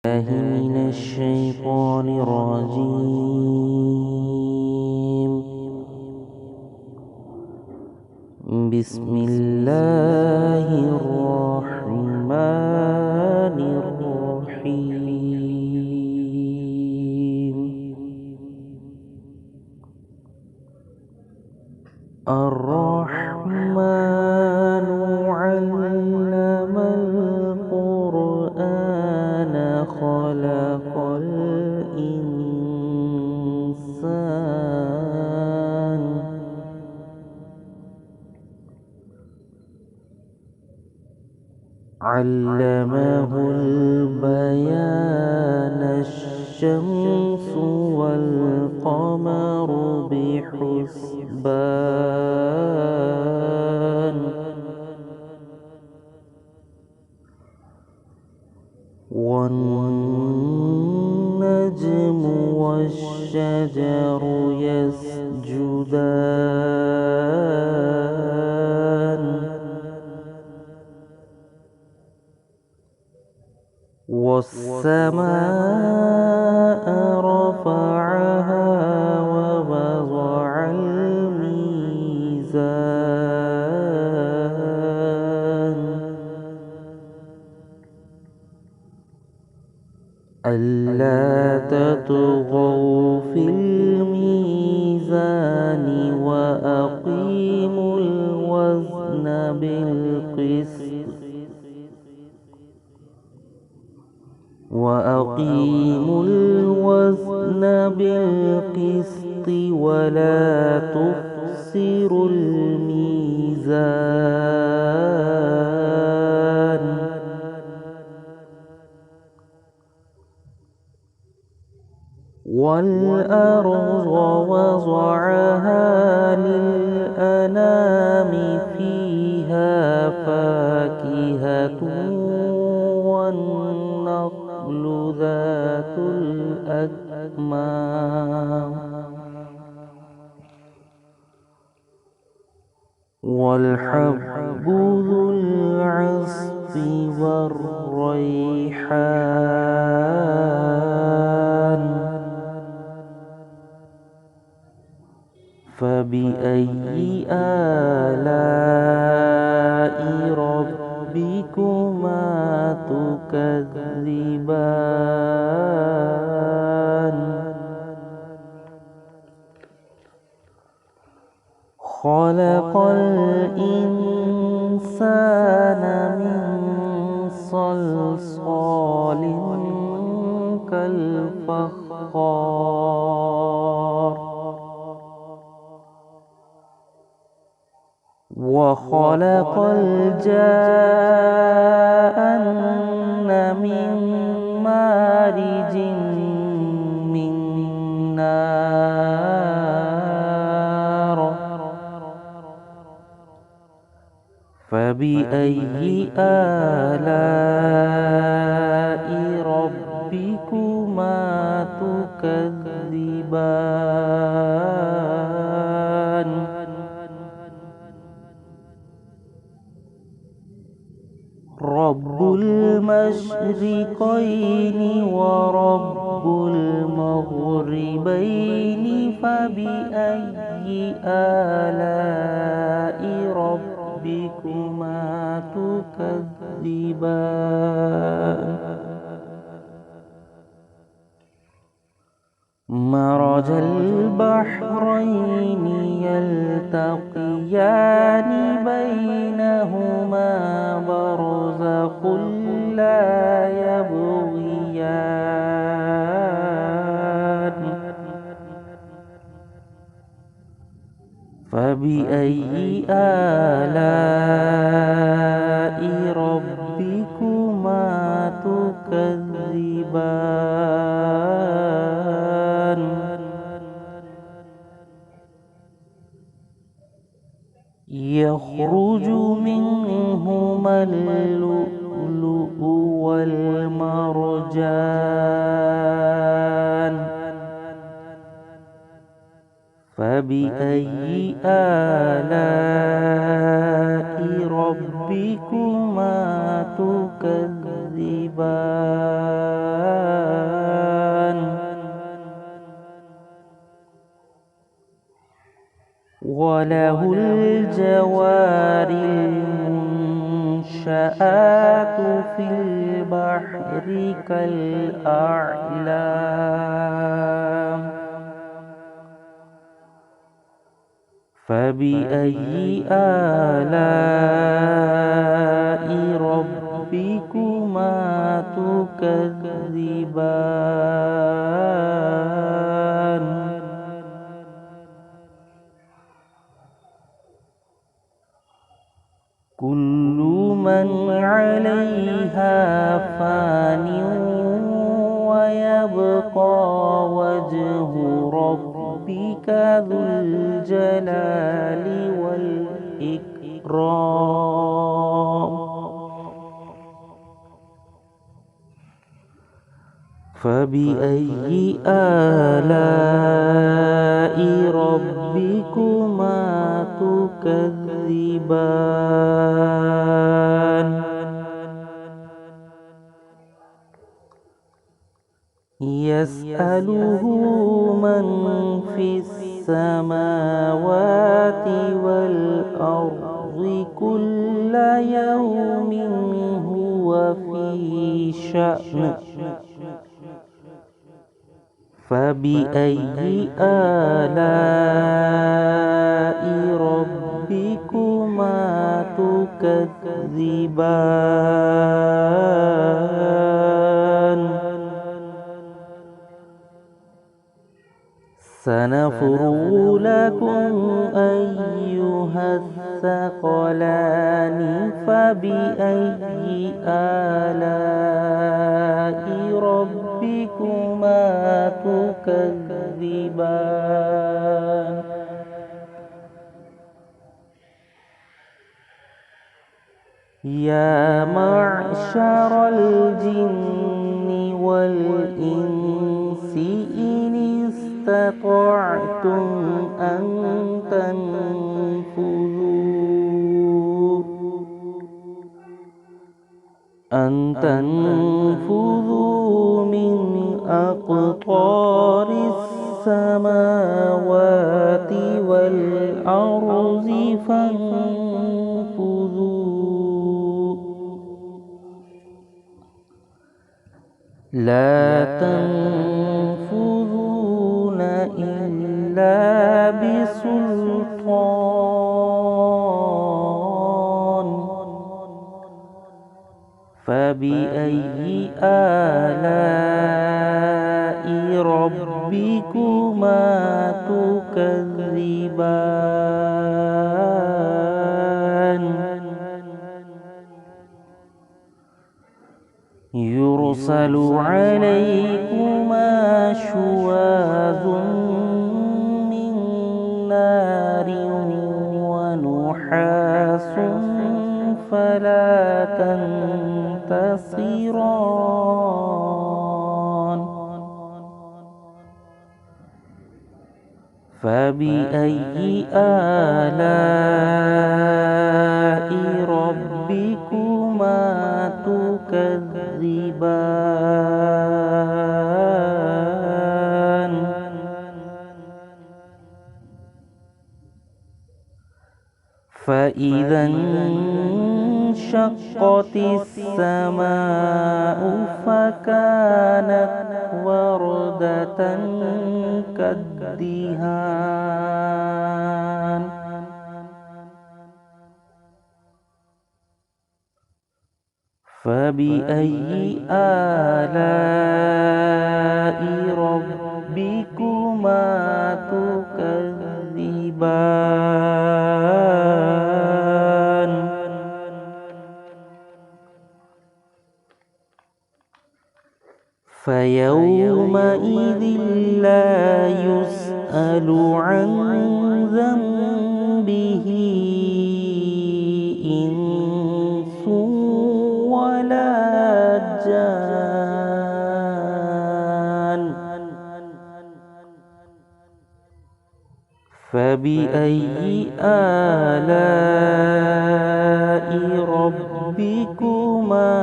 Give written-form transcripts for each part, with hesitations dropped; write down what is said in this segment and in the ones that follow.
الله من الشيطان الرجيم. بسم الله الرحمن الرحيم. الرحمن علم القرآن خلق الإنسان علمه البيان الشمس والقمر بحسبان والنجم والشجر يسجدان والسماء رفعها ووضع الميزان ألا تطغوا في الميزان وأقيموا الوزن بالقسط ولا تخسروا الميزان والأرض وضعها للأنام فيها فاكهة والنخل ذات الأكمام والحب ذو العصف والريحان فبأي آلاء ربكما تكذبان خلق الإنسان من صلصال كالفخار وخلق الجان من مارج من نار فبأي آلاء ربكما تكذبان رب المشرقين ورب المغربين فبأي آلاء ربكما تكذبان مرج البحرين يلتقيان بينهما برزخ لا يبغيان فبأي آلاء ربكما تكذبان يخرج منهما اللؤلؤ والمرجان فبأي آلاء ربكما تكذبان وله الجوار المنشآت في البحر كالأعلام فبأي آلاء ربكما تكذبان كل من عليها فان ويبقى وجه ربك ذو الجلال والإكرام فبأي آلاء ربكما تكذبان يسأله من في السماوات والأرض كل يوم هو في شأن فبأي آلاء ربكما تكذبان سنفرغ لكم أيها الثقلان فبأي آلاء ربكما تكذبان يا معشر الجن والإنس إن استطعتم أن تنفذوا من أقطار السماوات والأرض فانفذوا لا تنفذون إلا بسلطان فبأي آلاء ربكما تكذبان يرسل عليكما شواظ من نار ونحاس فلا تنتصران فبأي آلاء ربكما تكذبان فإذا انشقت السماء فكانت وردة كالدهان فبأي آلاء ربكما تكذبان فيومئذ لا يسأل عن ذنبه إنس ولا جان فبأي آلاء ربكما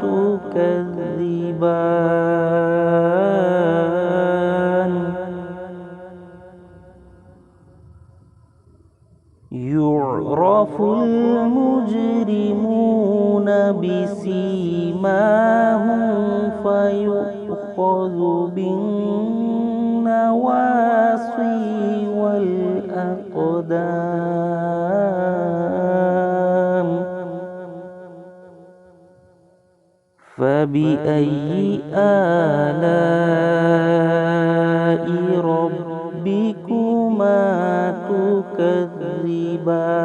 تكذبان يعرف المجرمون بسيماهم فيؤخذ بالنواصي والأقدام فبأي آلاء ربكما تكذبان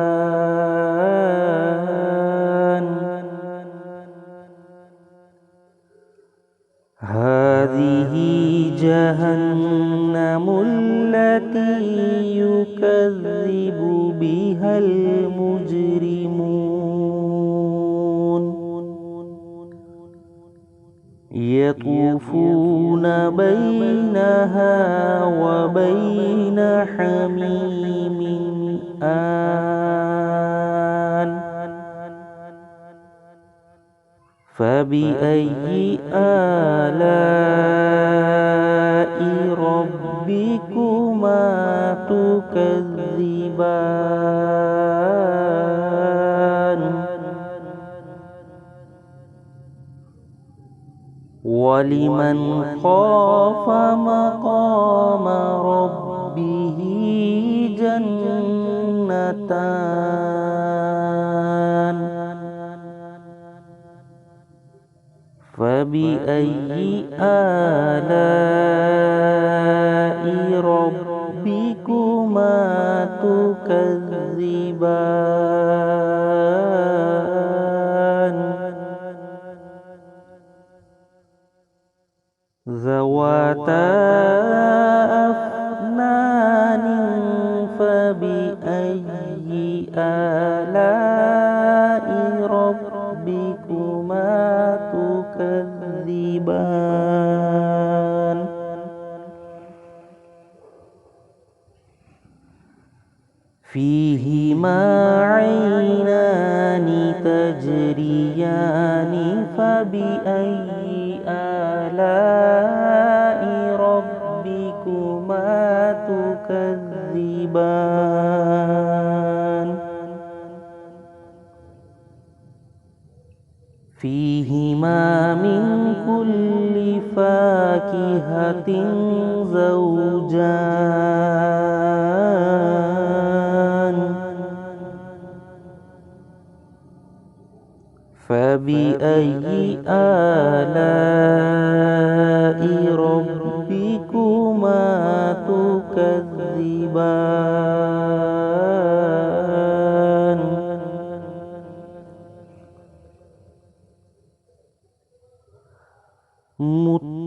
هذه جهنم التي يكذب بها المجرمون يطوفون بينها وبين حميم آن فبأي آلاء ربكما تكذبان ولمن خاف مقام ربه جنتان فبأي آلاء ربكما تكذبان ذواتا أفنان فبأي آلاء ربكما تكذبان فيهما عينان تجريان فبأي آلاء ربكما تكذبان فيهما من كل فاكهة زوجان فبأي آلاء ربكما تكذبان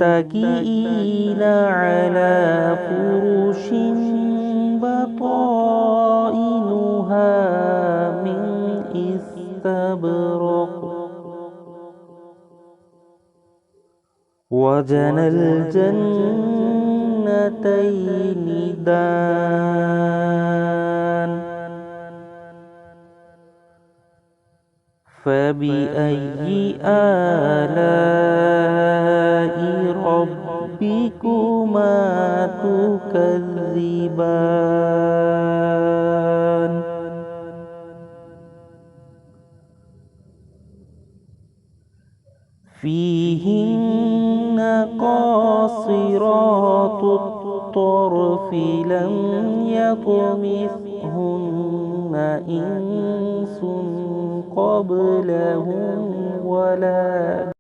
متكئين على فرش بطائنها من استبرق وجنى الجنتين دان فبأي آلاء ربكما تكذبان فيهن قاصرات الطرف لم يطمثهن إنس قبلهم ولا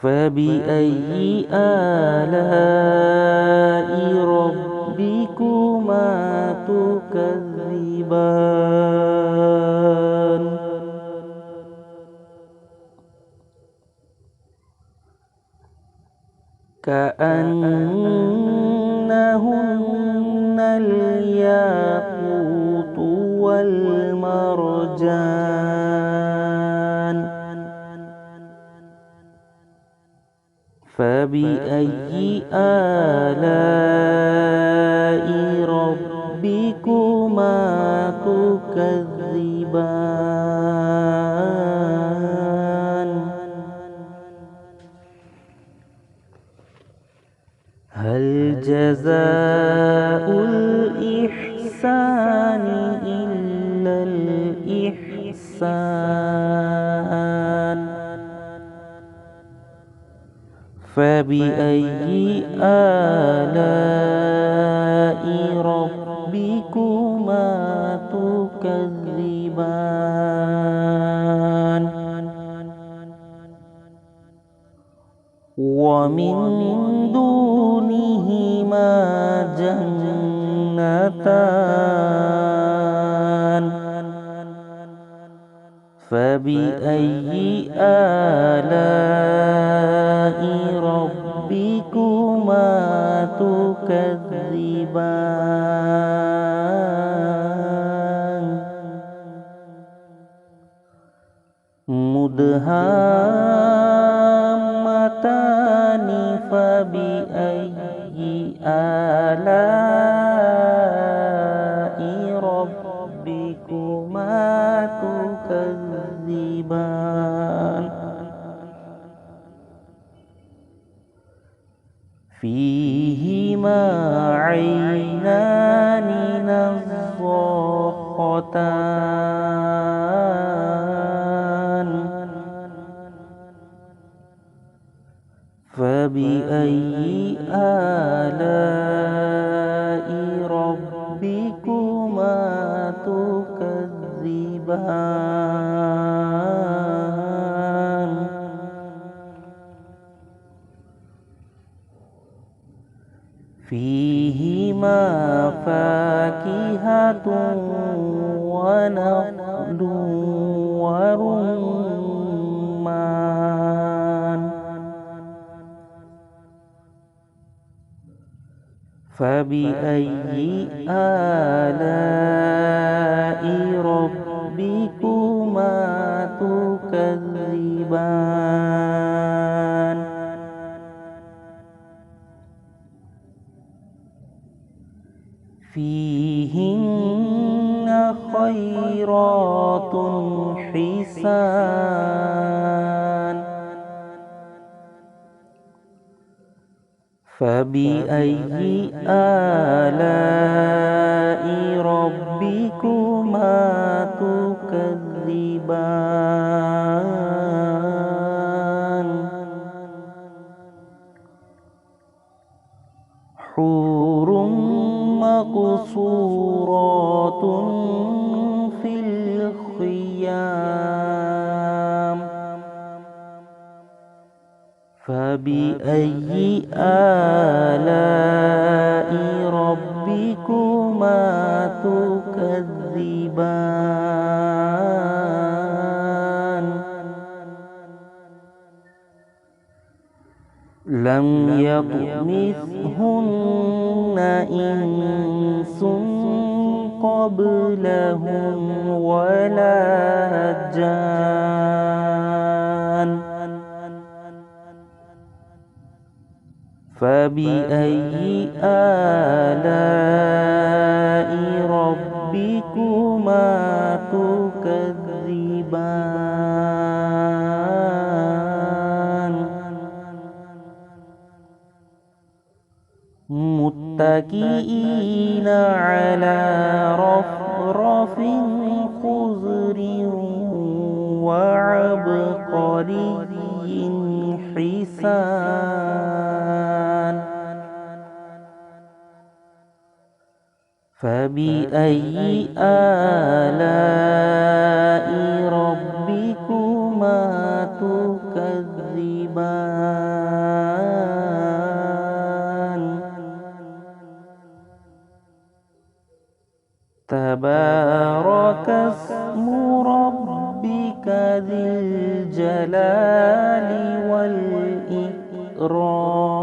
فبأي آلاء ربكما تكذبان كأنهن الياقوت والمرجان فبأي آلاء ربكما تكذبان هل جزاء الإحسان الإحسان إلا الإحسان. فبأي آلاء ربكما تكذبان. ومن دونهما جنتان. فبأي آلاء ربكما تكذبان. مدهامتان. فبأي آلاء ربكما تكذبان. فيهما عينان نضاختان. فبأي آلاء ربكما تكذبان. فيهما فاكهة ونخل ورمان. فبأي آلاء ربكما تكذبان. فيهن خيرات حسان. فبأي آلاء ربكما تكذبان. حور مقصورات في الخيام. فبأي آلاء ربكما تكذبان. لم يطمثهن إنس قبلهم ولا جان. فبأي آلاء ربكما تكذبان. متكئين على رفرف خضر وعبقري حسان. فبأي آلاء ربكما تكذبان. تبارك اسم ربك ذي الجلال والإكرام.